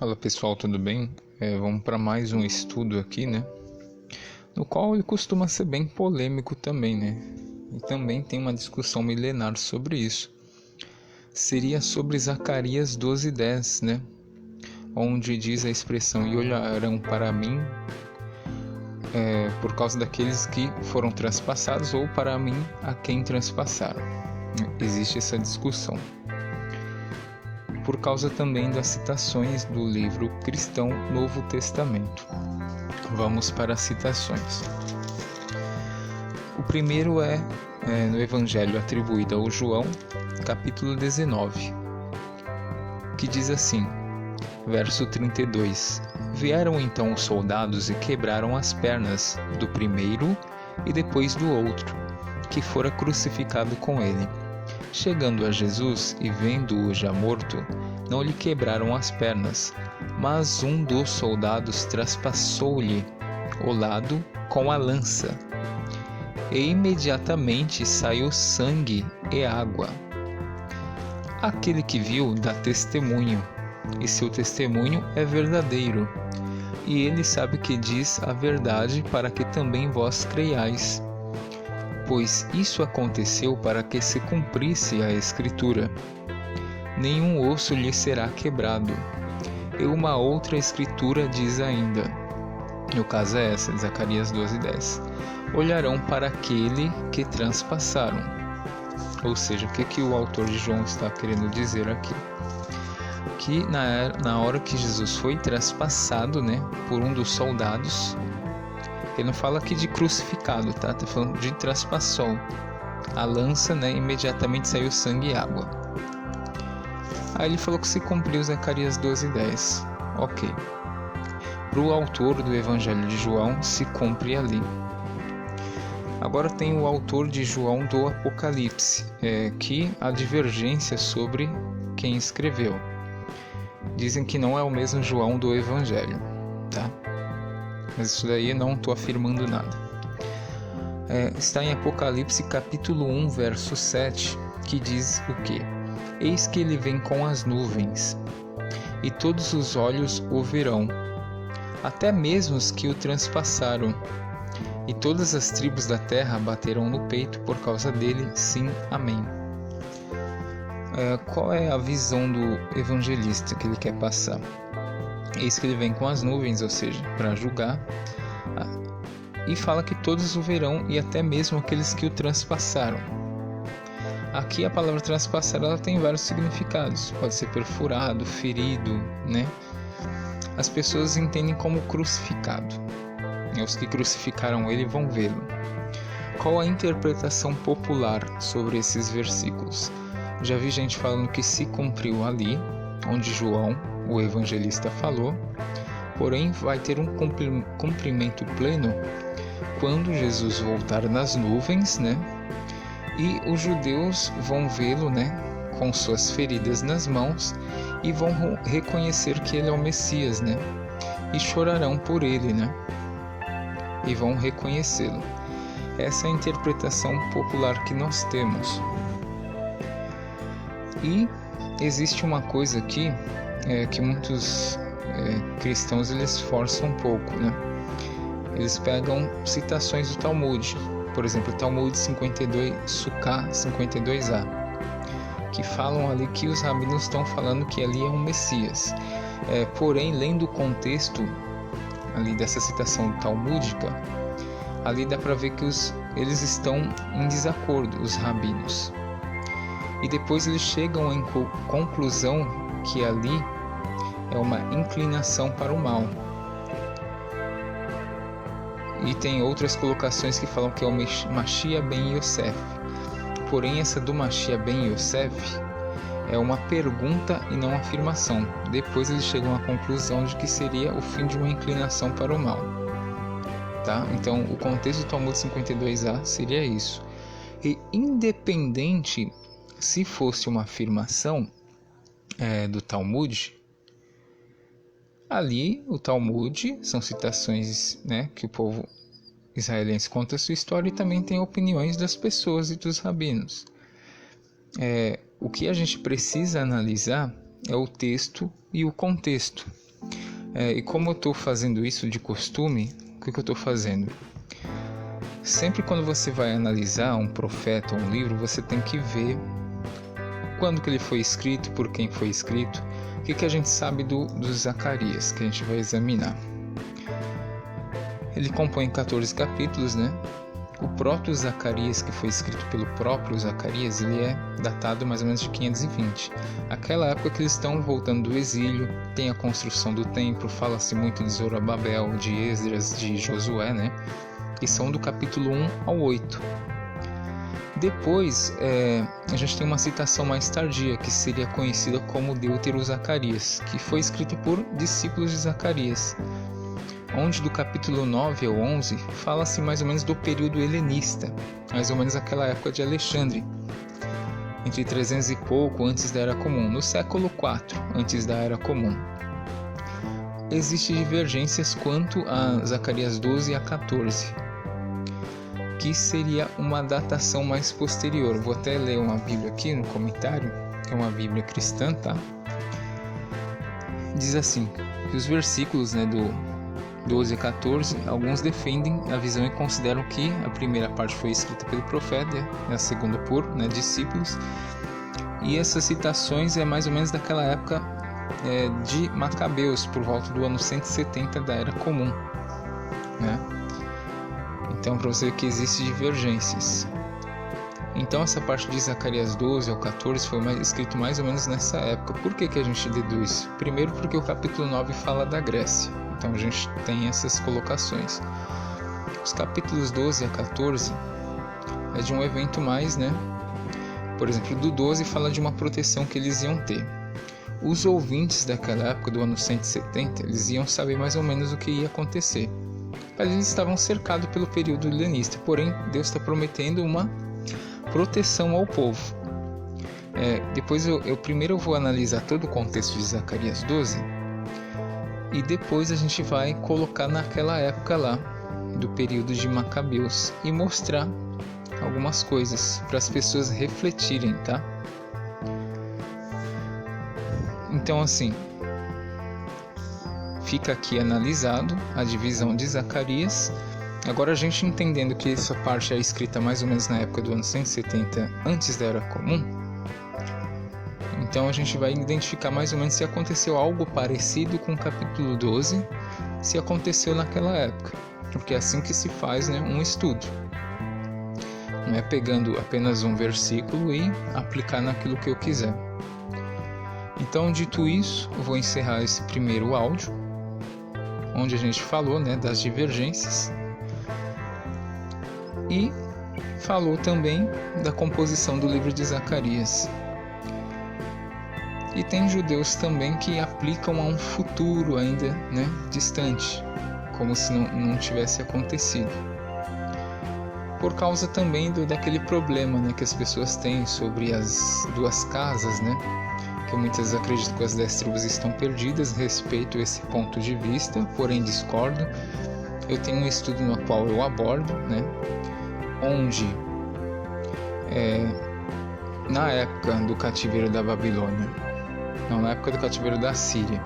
Fala pessoal, tudo bem? Vamos para mais um estudo aqui, né? No qual ele costuma ser bem polêmico também, né? E também tem uma discussão milenar sobre isso. Seria sobre Zacarias 12:10, né? Onde diz a expressão: "E olharão para mim por causa daqueles que foram transpassados, ou para mim a quem transpassaram." Existe essa discussão. Por causa também das citações do livro cristão Novo Testamento. Vamos para as citações. O primeiro é no Evangelho atribuído ao João, capítulo 19, que diz assim, verso 32: "Vieram então os soldados e quebraram as pernas do primeiro e depois do outro, que fora crucificado com ele. Chegando a Jesus e vendo-o já morto, não lhe quebraram as pernas, mas um dos soldados traspassou-lhe o lado com a lança, e imediatamente saiu sangue e água. Aquele que viu dá testemunho, e seu testemunho é verdadeiro, e ele sabe que diz a verdade, para que também vós creiais. Pois isso aconteceu para que se cumprisse a Escritura: nenhum osso lhe será quebrado. E uma outra Escritura diz ainda, no caso é essa, Zacarias 12:10, olharão para aquele que transpassaram. Ou seja, o que o autor de João está querendo dizer aqui? Que na hora que Jesus foi traspassado, né, por um dos soldados, ele não fala aqui de crucificado, tá? Tá falando de traspassou a lança, né? Imediatamente saiu sangue e água. Aí ele falou que se cumpriu Zacarias 12:10. Ok. Para o autor do Evangelho de João, se cumpre ali. Agora tem o autor de João do Apocalipse, que há divergência sobre quem escreveu. Dizem que não é o mesmo João do Evangelho, tá? Mas isso daí eu não estou afirmando nada. Está em Apocalipse capítulo 1, verso 7, que diz o quê? Eis que ele vem com as nuvens, e todos os olhos o verão, até mesmo os que o transpassaram, e todas as tribos da terra baterão no peito por causa dele, sim, amém. Qual é a visão do evangelista que ele quer passar? Eis que ele vem com as nuvens, ou seja, para julgar, e fala que todos o verão, e até mesmo aqueles que o transpassaram. Aqui a palavra transpassar, ela tem vários significados, pode ser perfurado, ferido, né? As pessoas entendem como crucificado, e os que crucificaram ele vão vê-lo. Qual a interpretação popular sobre esses versículos? Já vi gente falando que se cumpriu ali, onde João, o evangelista, falou, porém vai ter um cumprimento pleno quando Jesus voltar nas nuvens, né? E os judeus vão vê-lo, né, com suas feridas nas mãos, e vão reconhecer que ele é o Messias, né? E chorarão por ele, né? E vão reconhecê-lo. Essa é a interpretação popular que nós temos. E existe uma coisa aqui que muitos cristãos eles forçam um pouco, né? Eles pegam citações do Talmud, por exemplo, Talmud 52, Sukkah 52a, que falam ali que os rabinos estão falando que ali é um Messias. Porém, lendo o contexto ali dessa citação talmúdica, ali dá para ver que eles estão em desacordo, os rabinos. E depois eles chegam em conclusão que ali é uma inclinação para o mal. E tem outras colocações que falam que é o Mashiach ben Yosef. Porém, essa do Mashiach ben Yosef é uma pergunta e não uma afirmação. Depois eles chegam à conclusão de que seria o fim de uma inclinação para o mal. Tá? Então, o contexto do Talmud 52a seria isso. E independente se fosse uma afirmação do Talmud, ali o Talmud são citações, né, que o povo israelense conta a sua história, e também tem opiniões das pessoas e dos rabinos. O que a gente precisa analisar é o texto e o contexto. E como eu estou fazendo isso de costume, o que eu estou fazendo? Sempre quando você vai analisar um profeta ou um livro, você tem que ver quando que ele foi escrito, por quem foi escrito. O que a gente sabe do Zacarias, que a gente vai examinar? Ele compõe 14 capítulos, né? O próprio Zacarias, que foi escrito pelo próprio Zacarias, ele é datado mais ou menos de 520. Aquela época que eles estão voltando do exílio, tem a construção do templo, fala-se muito de Zorobabel, de Esdras, de Josué, né? Que são do capítulo 1 ao 8. Depois, a gente tem uma citação mais tardia, que seria conhecida como Deutero-Zacarias, que foi escrita por discípulos de Zacarias, onde do capítulo 9 ao 11 fala-se mais ou menos do período helenista, mais ou menos aquela época de Alexandre, entre 300 e pouco antes da Era Comum, no século 4 antes da Era Comum. Existem divergências quanto a Zacarias 12 a 14, que seria uma datação mais posterior. Vou até ler uma Bíblia aqui no comentário, que é uma Bíblia cristã, tá? Diz assim, que os versículos, né, do 12 a 14, alguns defendem a visão e consideram que a primeira parte foi escrita pelo profeta e a segunda por discípulos. E essas citações é mais ou menos daquela época de Macabeus, por volta do ano 170 da Era Comum, né? Então, para você ver que existem divergências. Então, essa parte de Zacarias 12 ao 14 foi escrito mais ou menos nessa época. Por que a gente deduz? Primeiro, porque o capítulo 9 fala da Grécia. Então, a gente tem essas colocações. Os capítulos 12 a 14 é de um evento mais, né? Por exemplo, do 12 fala de uma proteção que eles iam ter. Os ouvintes daquela época, do ano 170, eles iam saber mais ou menos o que ia acontecer. Eles estavam cercados pelo período helenista, porém Deus está prometendo uma proteção ao povo. Depois primeiro eu vou analisar todo o contexto de Zacarias 12 e depois a gente vai colocar naquela época lá do período de Macabeus e mostrar algumas coisas para as pessoas refletirem, tá? Então, assim, fica aqui analisado a divisão de Zacarias. Agora, a gente entendendo que essa parte é escrita mais ou menos na época do ano 170 antes da Era Comum, então a gente vai identificar mais ou menos se aconteceu algo parecido com o capítulo 12, se aconteceu naquela época, porque é assim que se faz, né, um estudo. Não é pegando apenas um versículo e aplicar naquilo que eu quiser. Então, dito isso, eu vou encerrar esse primeiro áudio, onde a gente falou, né, das divergências e falou também da composição do livro de Zacarias. E tem judeus também que aplicam a um futuro ainda, né, distante, como se não tivesse acontecido. Por causa também daquele problema, né, que as pessoas têm sobre as duas casas, né? Que muitas acreditam que as 10 tribos estão perdidas. Respeito esse ponto de vista, porém discordo. Eu tenho um estudo no qual eu abordo, né, onde na época do cativeiro da Babilônia, não, na época do cativeiro da Síria,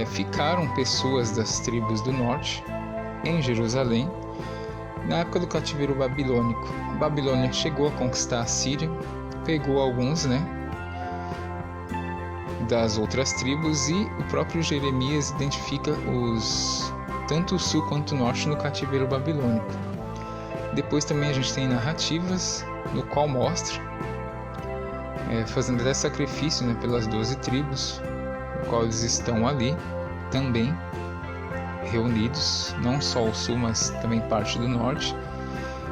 ficaram pessoas das tribos do norte em Jerusalém. Na época do cativeiro babilônico, a Babilônia chegou a conquistar a Síria, pegou alguns, né, das outras tribos, e o próprio Jeremias identifica tanto o sul quanto o norte no cativeiro babilônico. Depois também a gente tem narrativas no qual mostra fazendo até sacrifício, né, pelas 12 tribos, no qual eles estão ali também reunidos, não só o sul, mas também parte do norte.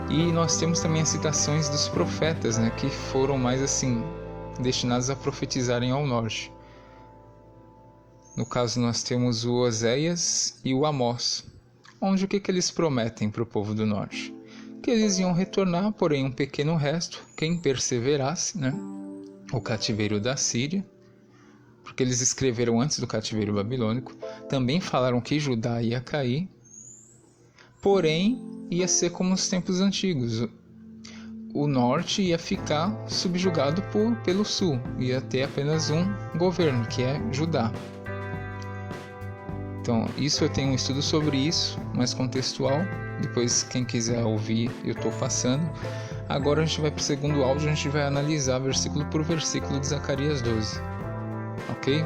E nós temos também as citações dos profetas, né, que foram mais assim destinados a profetizarem ao norte. No caso, nós temos o Oséias e o Amós, onde o que eles prometem para o povo do norte? Que eles iam retornar, porém um pequeno resto, quem perseverasse, né, o cativeiro da Síria, porque eles escreveram antes do cativeiro babilônico. Também falaram que Judá ia cair, porém ia ser como nos tempos antigos. O norte ia ficar subjugado pelo sul, ia ter apenas um governo, que é Judá. Então, isso eu tenho um estudo sobre isso, mais contextual. Depois, quem quiser ouvir, eu estou passando. Agora a gente vai para o segundo áudio, a gente vai analisar versículo por versículo de Zacarias 12. Ok?